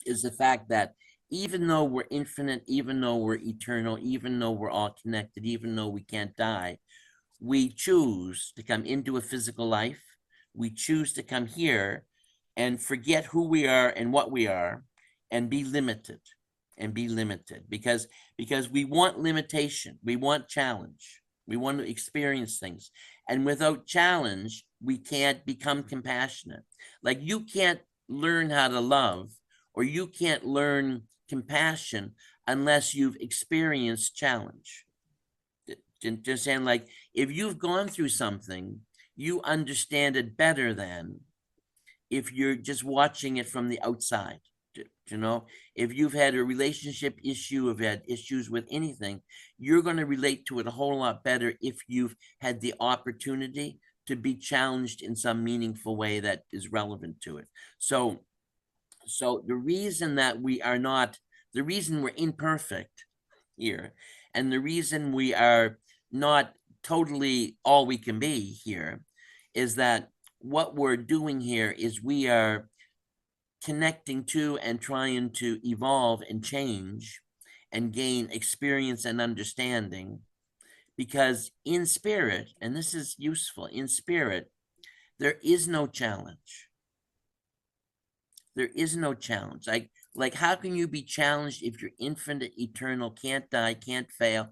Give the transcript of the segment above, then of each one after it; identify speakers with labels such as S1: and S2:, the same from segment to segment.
S1: is the fact that even though we're infinite, even though we're eternal, even though we're all connected, even though we can't die, we choose to come into a physical life. We choose to come here and forget who we are and what we are and be limited because we want limitation, we want challenge, we want to experience things, and without challenge we can't become compassionate. Like, you can't learn how to love, or you can't learn compassion unless you've experienced challenge. Just saying, like, if you've gone through something, you understand it better than if you're just watching it from the outside. You know, if you've had a relationship issue, have had issues with anything, you're going to relate to it a whole lot better if you've had the opportunity to be challenged in some meaningful way that is relevant to it. So the reason that the reason we're imperfect here, and the reason we are not totally all we can be here, is that what we're doing here is we are connecting to and trying to evolve and change and gain experience and understanding, because in spirit, and this is useful, in spirit, there is no challenge. There is no challenge. Like, how can you be challenged if you're infinite, eternal, can't die, can't fail?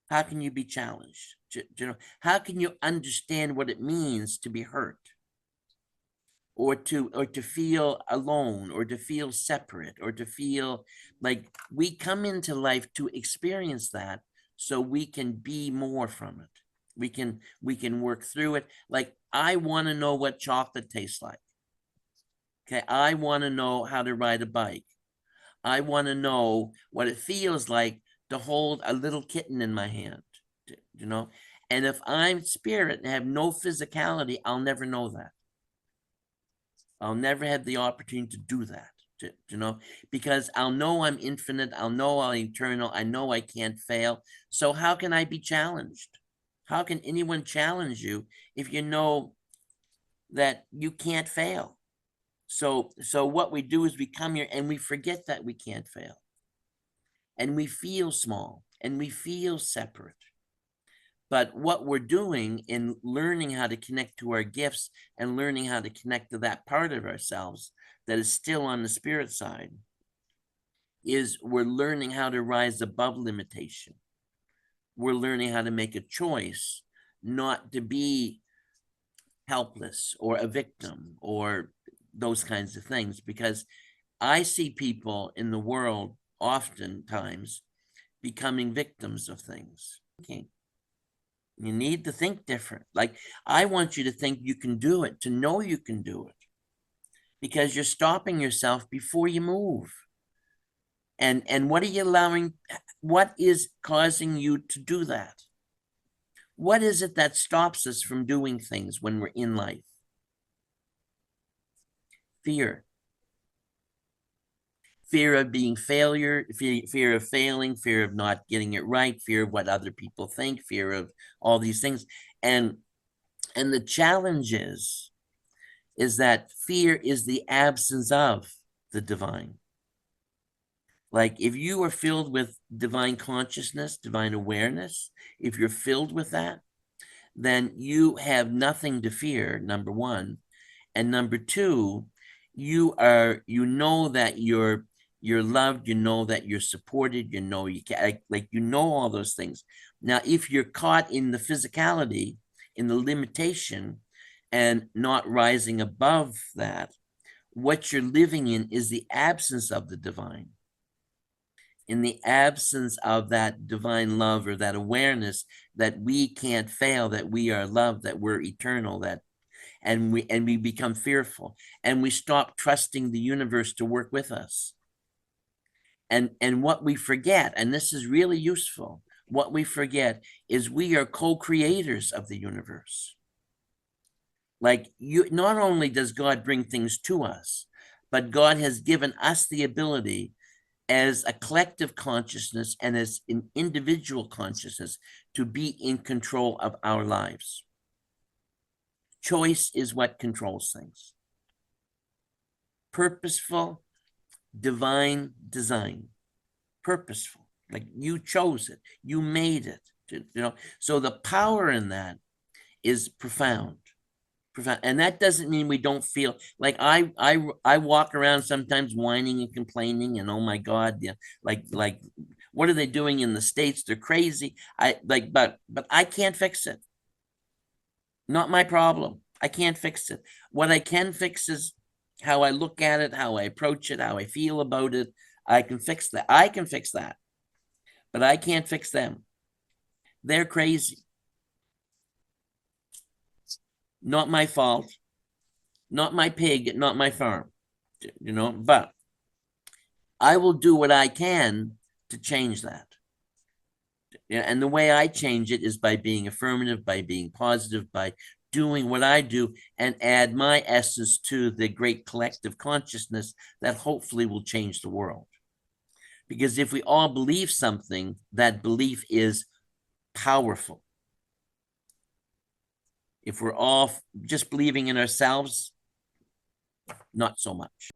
S1: How can you be challenged? You know, how can you understand what it means to be hurt, or to feel alone, or to feel separate, or to feel like we come into life to experience that so we can be more from it. We can work through it. Like, I want to know what chocolate tastes like. Okay, I want to know how to ride a bike. I want to know what it feels like to hold a little kitten in my hand, you know? And if I'm spirit and have no physicality, I'll never know that. I'll never have the opportunity to do that, you know, because I'll know I'm infinite. I'll know I'm eternal. I know I can't fail. So how can I be challenged? How can anyone challenge you if you know that you can't fail? So what we do is we come here and we forget that we can't fail. And we feel small and we feel separate. But what we're doing in learning how to connect to our gifts and learning how to connect to that part of ourselves that is still on the spirit side is we're learning how to rise above limitation. We're learning how to make a choice not to be helpless or a victim or those kinds of things, because I see people in the world oftentimes becoming victims of things. Okay. You need to think different. Like, I want you to think you can do it, to know you can do it, because you're stopping yourself before you move. And what are you allowing? What is causing you to do that? What is it that stops us from doing things when we're in life? Fear. Fear of being failure, fear of failing, fear of not getting it right, fear of what other people think, fear of all these things. And the challenge is that fear is the absence of the divine. Like, if you are filled with divine consciousness, divine awareness, if you're filled with that, then you have nothing to fear, number one. And number two, you know that you're loved, you know that you're supported, you know you can, like you know all those things. Now, if you're caught in the physicality, in the limitation, and not rising above that, what you're living in is the absence of the divine. In the absence of that divine love, or that awareness that we can't fail, that we are loved, that we're eternal, that and we become fearful, and we stop trusting the universe to work with us. And what we forget, and this is really useful, what we forget is we are co-creators of the universe. Like, not only does God bring things to us, but God has given us the ability as a collective consciousness and as an individual consciousness to be in control of our lives. Choice is what controls things. Purposeful, divine design, purposeful. Like you chose it, you made it, So the power in that is profound. And that doesn't mean we don't feel like I walk around sometimes whining and complaining and oh my God, yeah, like what are they doing in the States? They're crazy. But I can't fix it. Not my problem. I can't fix it. What I can fix is how I look at it, how I approach it, how I feel about it. I can fix that. I can fix that. But I can't fix them. They're crazy. Not my fault. Not my pig, not my farm. But I will do what I can to change that. And the way I change it is by being affirmative, by being positive, by doing what I do and add my essence to the great collective consciousness that hopefully will change the world. Because if we all believe something, that belief is powerful. If we're all just believing in ourselves, not so much.